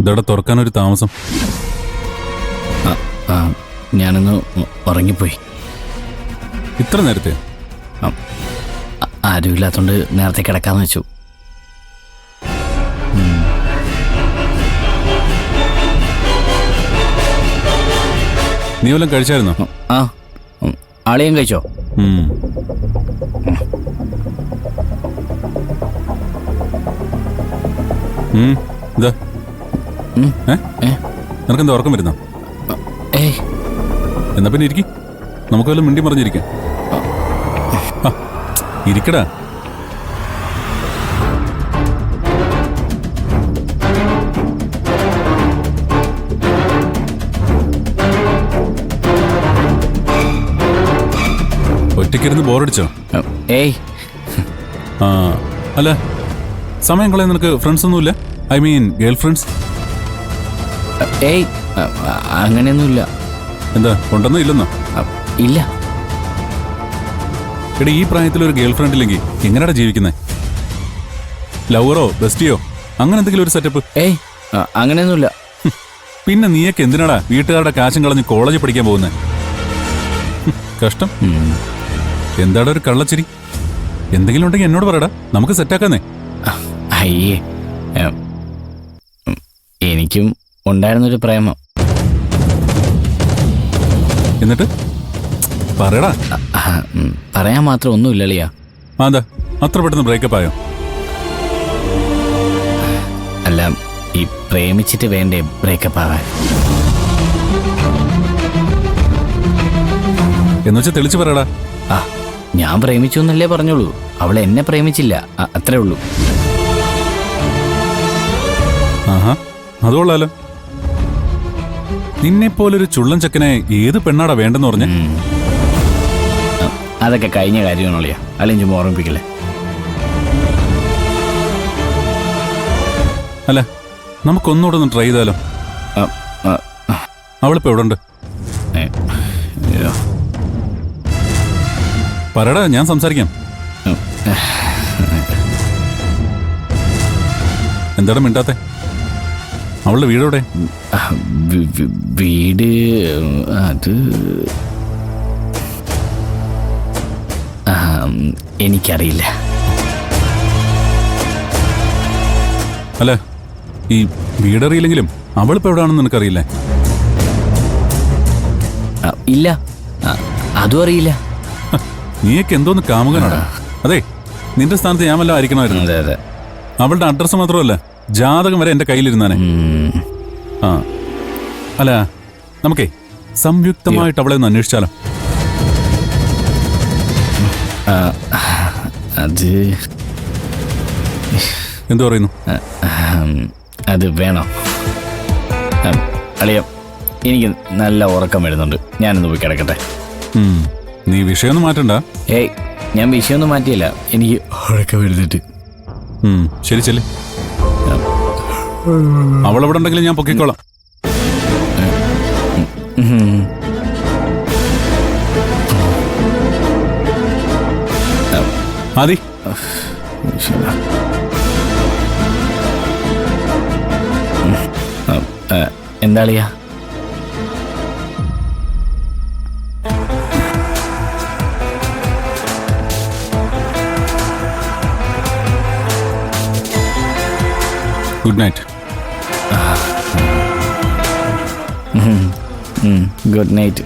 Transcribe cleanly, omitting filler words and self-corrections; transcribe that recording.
ഇതോടെ തുറക്കാനൊരു താമസം? ഞാനൊന്ന് ഉറങ്ങിപ്പോയി. ഇത്ര നേരത്തെ? ആരുമില്ലാത്തോണ്ട് നേരത്തെ കിടക്കാന്ന് വെച്ചു. നീ വല്ലതും കഴിച്ചായിരുന്നോ? ആ, ആളെയും കഴിച്ചോ? നിനക്കെന്താ ഉറക്കം വരുന്നോ? ഏയ്, എന്നാ പിന്നെ ഇരിക്കും, നമുക്ക് വല്ല മിണ്ടി പറഞ്ഞിരിക്കാം. ഇരിക്കടാ. ഒറ്റയ്ക്കിരുന്ന് ബോറടിച്ചോ? ഏയ്, അല്ല, സമയം കളയാൻ നിനക്ക് ഫ്രണ്ട്സ് ഒന്നുമില്ല? I mean girl friends? ഏയ്, അങ്ങനെയൊന്നുമില്ല. എന്താ, ഉണ്ടെന്നോ ഇല്ലെന്നോ? ഇല്ല. എടാ, ഈ പ്രായത്തിൽ ഒരു ഗേൾ ഫ്രണ്ട് ഇല്ലെങ്കിൽ എങ്ങനെയാടാ ജീവിക്കുന്നത്? ലവറോ ബെസ്റ്റിയോ അങ്ങനെ എന്തെങ്കിലും ഒരു സെറ്റപ്പ്? ഏയ്, അങ്ങനെയൊന്നുമില്ല. പിന്നെ നീയൊക്കെ എന്തിനാടാ വീട്ടുകാരുടെ കാശും കളഞ്ഞ് കോളേജിൽ പഠിക്കാൻ പോകുന്നത്? കഷ്ടം. എന്താടാ ഒരു കള്ളച്ചിരി? എന്തെങ്കിലും ഉണ്ടെങ്കിൽ എന്നോട് പറയടാ, നമുക്ക് സെറ്റാക്കാന്നേ. അയ്യേ, എനിക്കും ഉണ്ടായിരുന്നൊരു പ്രേമം. എന്നിട്ട് പറയടാ. പറയാൻ മാത്രം ഒന്നുമില്ലളിയാ. അതാ അത്ര പെട്ടെന്ന് ബ്രേക്കപ്പ് ആയോ? അല്ല, ഈ പ്രേമിച്ചിട്ട് വേണ്ടേ ബ്രേക്കപ്പ് ആവാൻ? എന്നുവെച്ചാൽ തെളിച്ചു പറയടാ. ഞാൻ പ്രേമിച്ചു എന്നല്ലേ പറഞ്ഞോളൂ, അവൾ എന്നെ പ്രേമിച്ചില്ല, അത്രേ ഉള്ളൂ. ആഹാ, അതുകൊള്ളാലോ. നിന്നെപ്പോലൊരു ചുള്ളൻ ചെക്കനെ ഏത് പെണ്ണാടാ വേണ്ടെന്ന് പറഞ്ഞ? അതൊക്കെ കഴിഞ്ഞ കാര്യമാണോളിയാ, അല്ലെങ്കിൽ ചുമ്മാ ഓർമ്മിപ്പിക്കല്ലേ. അല്ല, നമുക്കൊന്നുകൂടെ ഒന്ന് ട്രൈ ചെയ്താലോ? അവളിപ്പോ എവിടെ ഉണ്ട്? പറയടാ, ഞാൻ സംസാരിക്കാം. എന്താടാ മിണ്ടാത്തെ? അവളുടെ വീടെവിടെ? വീട് അത് എനിക്കറിയില്ല. അല്ല, ഈ വീടറിയില്ലെങ്കിലും അവളിപ്പോ എവിടെയാണെന്ന് നിനക്കറിയില്ലേ? ഇല്ല, അതും അറിയില്ല. നീയൊക്കെ എന്തോന്ന് കാമുകനാടാ. അതെ, നിന്റെ സ്ഥാനത്ത് ഞാൻ വല്ലതും ആയിരിക്കണമായിരുന്നു. അതെ അതെ. അവളുടെ അഡ്രസ്സ് മാത്രമല്ല, ജാതകം വരെ എന്റെ കയ്യിലിരുന്നാനെ. അല്ല, നമുക്കേ സംയുക്തമായിട്ട് അവളെ ഒന്ന് അന്വേഷിച്ചാലോ? അത് എന്തു പറയുന്നു? അത് വേണം അളിയ. എനിക്ക് നല്ല ഉറക്കം വരുന്നുണ്ട്, ഞാനൊന്ന് പോയി കിടക്കട്ടെ. നീ വിഷയമൊന്നും മാറ്റണ്ട. ഏയ്, ഞാൻ വിഷയമൊന്നും മാറ്റിയില്ല, എനിക്ക് ഉറക്കം വരുന്നിട്ട്. ശരി, ചെല്ലു. അവളെവിടെ ഉണ്ടെങ്കിലും ഞാൻ പൊക്കിക്കോളാം. ആദി, എന്താളിയാ? Good night. Good night.